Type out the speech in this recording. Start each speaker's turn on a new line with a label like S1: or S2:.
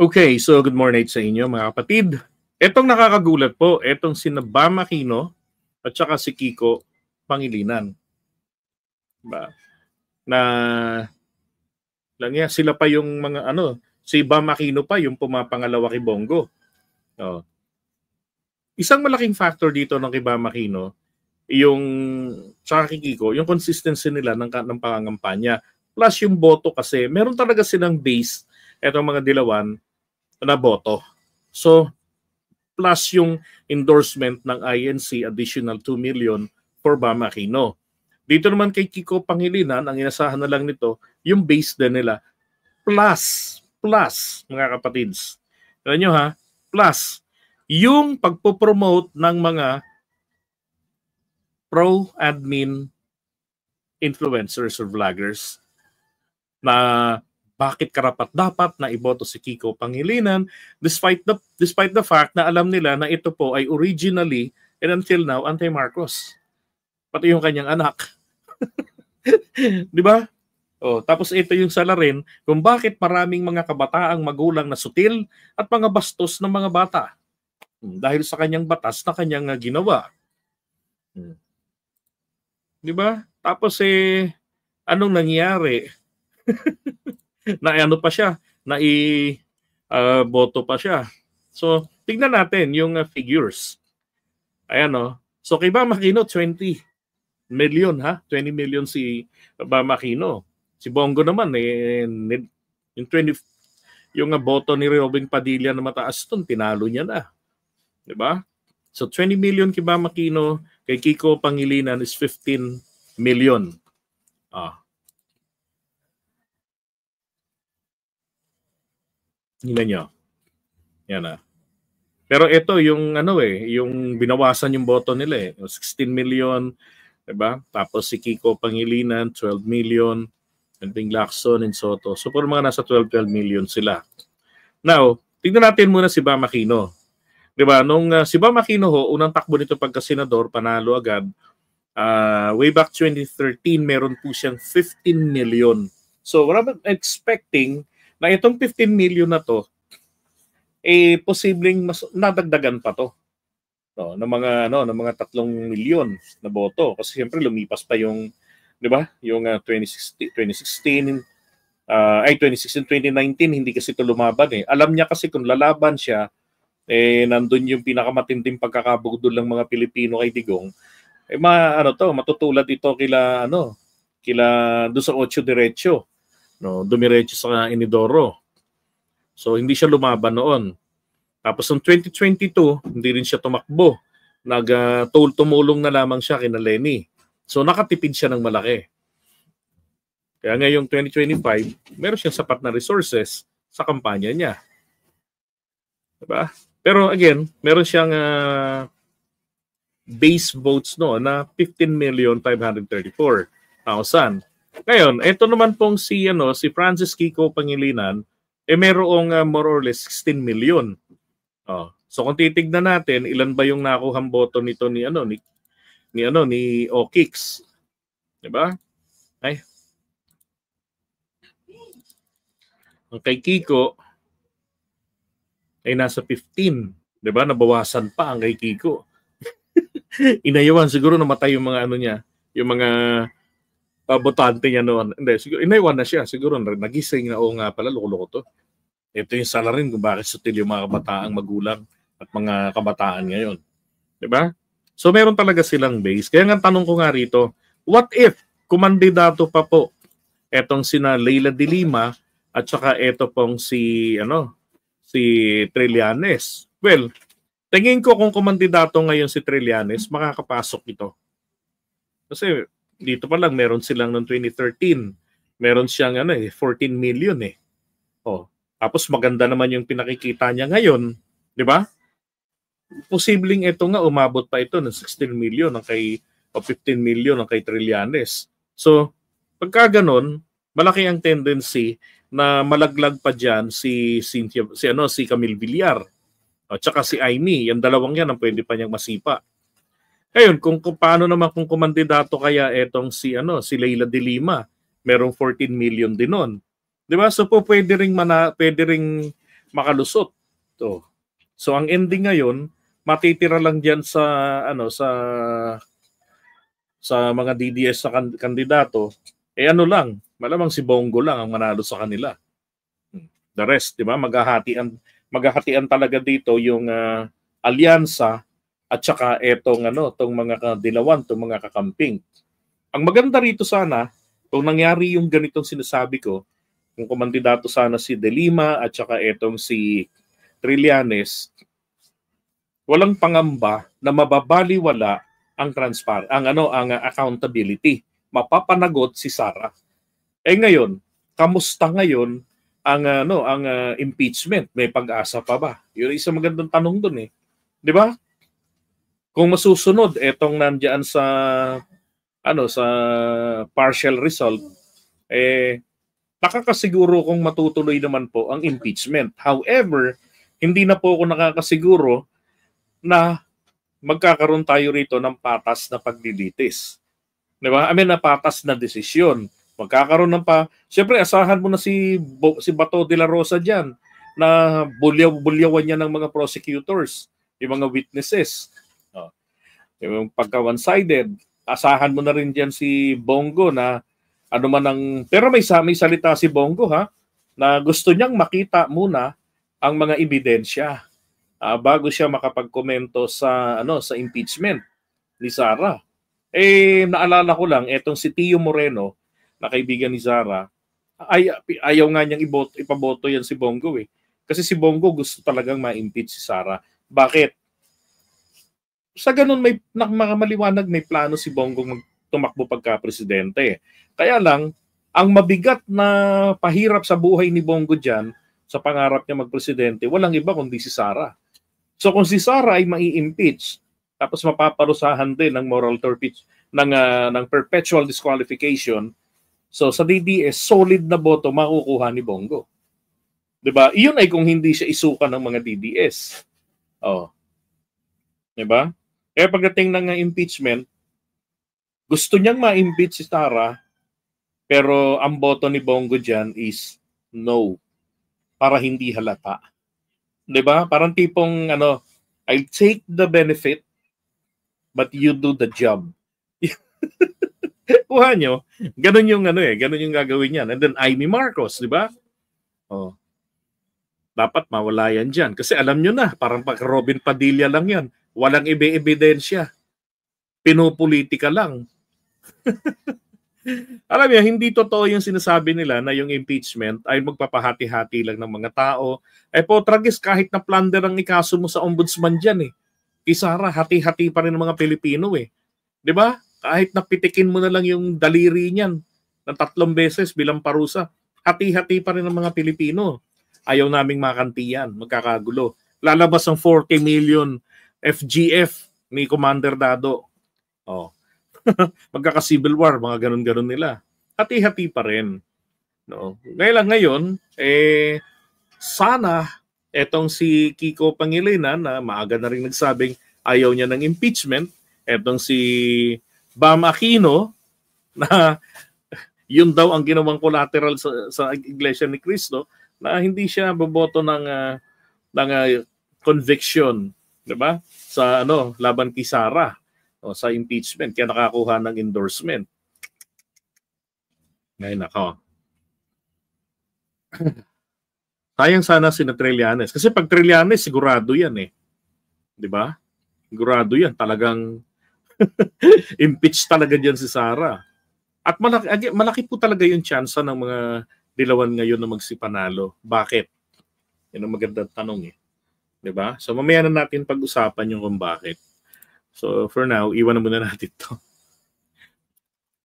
S1: Okay, so good morning sa inyo mga kapatid. Etong nakakagulat po, etong sina Bam Aquino at saka si Kiko Pangilinan. Ba? Na lang yan, sila pa yung mga si Bam Aquino pa yung pumapangalawa kay Bongo. Oh. Isang malaking factor dito ng kay Bam Aquino, yung saka kay Kiko, yung consistency nila ng pangangampanya. Plus yung boto kasi, meron talaga silang base, etong mga dilawan, na boto. So, plus yung endorsement ng INC, additional 2 million for Bam Aquino. Dito naman kay Kiko Pangilinan, ang inasahan na lang nito, yung base din nila. Plus, mga kapatids. Alam nyo ha, plus, yung pagpopromote ng mga pro-admin influencers or vloggers na bakit karapat-dapat na iboto si Kiko Pangilinan despite the fact na alam nila na ito po ay originally and until now anti-Marcos. Pati yung kanyang anak. Di ba? Oh, tapos ito yung salarin kung bakit maraming mga kabataang magulang na sutil at mga bastos ng mga bata. Dahil sa kanyang batas na kanyang ginawa. Di ba? Tapos anong nangyari? Na ano pa siya, na boto pa siya. So, tignan natin yung figures. Ayan o. So, kay Bam Aquino, 20 million ha? 20 million si Bam Aquino. Si Bongo naman, yung 20, yung boto ni Robin Padilla na mataas doon, tinalo niya na. Diba? So, 20 million kay Bam Aquino, kay Kiko Pangilinan is 15 million. Tingnan nyo. Yan Pero ito yung yung binawasan yung boto nila 16 million, 'di ba? Tapos si Kiko Pangilinan 12 million, and Ping Lacson and Soto. So puro mga nasa 12 million sila. Now, tingnan natin muna si Bam Aquino. 'Di ba? Nung si Bam Aquino unang takbo nito pagka senador, panalo agad. Way back 2013, meron po siyang 15 million. So, what I'm expecting na itong 15 million na to, posibleng mas nadagdagan pa to. No, ng mga 3 milyon na boto. Kasi siyempre lumipas pa yung, di ba? Yung 2016, 2019, hindi kasi ito lumaban Alam niya kasi kung lalaban siya, nandun yung pinakamatinding pagkakabugdol ng mga Pilipino kay Digong. Matutulad ito kila doon sa 8 Diretso. No, dumiretso sa Inidoro. So hindi siya lumaban noon. Tapos noong 2022, hindi rin siya tumakbo. Tumulong na lamang siya kina Lenny. So nakatipid siya ng malaki. Kaya ngayong 2025, meron siyang sapat na resources sa kampanya niya. Diba? Pero again, meron siyang base votes na 15,534,000. Ngayon, ito naman pong si Francis Kiko Pangilinan, merong more or less 16 million. So kung titignan natin, ilan ba yung nakuhang boto nito ni Okix? 'Di ba? Ang kay Kiko ay nasa 15, 'di ba? Nabawasan pa ang kay Kiko. Inayawan siguro namatay yung mga niya, yung mga botante niya noon. Hindi, siguro inaiwan na siya. Siguro nagising na, nga pala, loko-loko to. Ito yung salarin kung bakit sutil yung mga kabataang magulang at mga kabataan ngayon. Diba? So meron talaga silang base. Kaya nga tanong ko nga rito, what if kumandidato pa po etong sina Leila de Lima at saka eto pong si Trillanes? Well, tingin ko kung kumandidato ngayon si Trillanes, makakapasok ito. Kasi dito pa lang meron silang noong 2013. Meron siyang 14 million Tapos maganda naman yung pinakikita niya ngayon, 'di ba? Posibleng ito nga umabot pa ito ng 16 million o 15 million ng kay Trillanes. So, pagka ganun, malaki ang tendency na malaglag pa diyan si Camille Villar at saka si Aimee. Yung dalawang yan ang pwede pa niyang masipa. Ngayon, kung paano naman kung kumandidato kaya etong si Leila de Lima, merong 14 million din nun. 'Di ba? So pwede ring makalusot. So ang ending ngayon, matitira lang diyan sa sa mga DDS sa kandidato, ano lang, malamang si Bongo lang ang manalo sa kanila. The rest, di ba? Maghahatian talaga dito yung alyansa at saka tong mga kadilawan, tong mga kakamping. Ang maganda rito sana, kung nangyari yung ganitong sinasabi ko, kung kumandidato sana si De Lima at saka etong si Trillanes, walang pangamba na mababaliwala ang accountability. Mapapanagot si Sara. Ngayon, kamusta ngayon ang impeachment? May pag-asa pa ba? Yun isang magandang tanong doon 'Di ba? Kung masusunod etong nandiyan sa sa partial result, nakakasiguro kung matutuloy naman po ang impeachment. However, hindi na po ako nakakasiguro na magkakaroon tayo rito ng patas na paglilitis. Di ba? Na patas na desisyon. Magkakaroon ng Siyempre, asahan mo na si Bato de la Rosa dyan na bulyawan niya ng mga prosecutors, yung mga witnesses. Yung pagka-one-sided, asahan mo na rin dyan si Bongo na pero may salita si Bongo na gusto niyang makita muna ang mga ebidensya bago siya makapagkomento sa impeachment ni Sara. Naalala ko lang etong si Tio Moreno na kaibigan ni Sara, ayaw nga niyang ipaboto yan si Bongo Kasi si Bongo gusto talagang ma-impeach si Sara. Bakit? Sa ganun may maliwanag, may plano si Bongo tumakbo pagka-presidente. Kaya lang, ang mabigat na pahirap sa buhay ni Bongo dyan, sa pangarap niya magpresidente, walang iba kundi si Sara. So kung si Sara ay mai-impeach, tapos mapaparusahan din ng moral torpage, ng perpetual disqualification, so sa DDS, solid na boto makukuha ni Bongo. Diba? Iyon ay kung hindi siya isuka ng mga DDS. Diba? Kaya pagdating ng impeachment, gusto niyang ma-impeach si Sara, pero ang boto ni Bongo dyan is no. Para hindi halata. Diba? Parang tipong I'll take the benefit but you do the job. Kuha nyo, ganun yung ganun yung gagawin niyan. And then Amy Marcos, di ba? Dapat mawala yan dyan. Kasi alam nyo na, parang pag Robin Padilla lang yan. Walang ebidensya. Pinopolitika lang. Alam niyo, hindi totoo yung sinasabi nila na yung impeachment ay magpapahati-hati lang ng mga tao. Tragis, kahit na plunder ang ikaso mo sa ombudsman dyan Kay Sara, hati-hati pa rin ng mga Pilipino Di ba? Kahit napitikin mo na lang yung daliri niyan ng 3 beses bilang parusa, hati-hati pa rin ng mga Pilipino. Ayaw naming makantiyan, magkakagulo. Lalabas ang 40 million FGF ni Commander Dado. Magkaka-civil war, mga ganun-ganun nila. Hati-hati pa rin. Ngayon, sana etong si Kiko Pangilinan na maaga na rin nagsabing ayaw niya ng impeachment, etong si Bam Aquino na yun daw ang ginawang collateral sa Iglesia ni Cristo na hindi siya boboto ng conviction, 'di ba? Sa laban kay Sara sa impeachment, kaya nakakuha ng endorsement. Ngayon ako. Sayang sana si Trillanes. Kasi pag Trillanes, sigurado yan 'Di ba? Sigurado yan. Talagang impeach talaga dyan si Sara. At malaki po talaga yung chance ng mga dilawan ngayon na magsipanalo. Bakit? Yan ang magandang tanong 'Di ba? So mamaya na natin pag-usapan yung kung bakit. So for now, iwan na muna natin to.